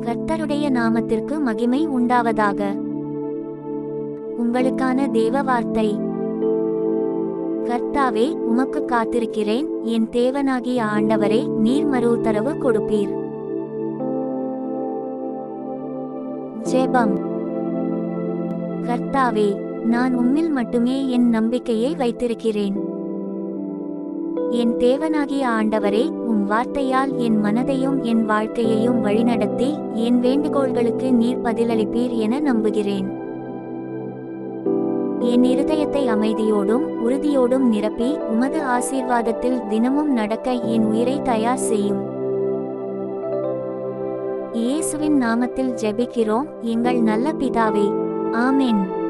கர்த்தருடைய நாமத்திற்கு மகிமை உண்டாவதாக. உங்களுக்கான தேவ வார்த்தை. கர்த்தாவே, உமக்கு காத்திருக்கிறேன், என் தேவனாகிய ஆண்டவரே, நீர் மறு உத்தரவு கொடுப்பீர். ஜெபம். கர்த்தாவே, நான் உம்மில் மட்டுமே என் நம்பிக்கையை வைத்திருக்கிறேன். என் தேவனாகிய ஆண்டவரே, உம் வார்த்தையால் என் மனதையும் என் வாழ்க்கையையும் வழிநடத்தி என் வேண்டுகோள்களுக்கு நீர் பதிலளிப்பீர் என நம்புகிறேன். என் இருதயத்தை அமைதியோடும் உறுதியோடும் நிரப்பி உமது ஆசீர்வாதத்தில் தினமும் நடக்க என் உயிரை தயார் செய்யும். இயேசுவின் நாமத்தில் ஜெபிக்கிறோம் எங்கள் நல்ல பிதாவே. ஆமென்.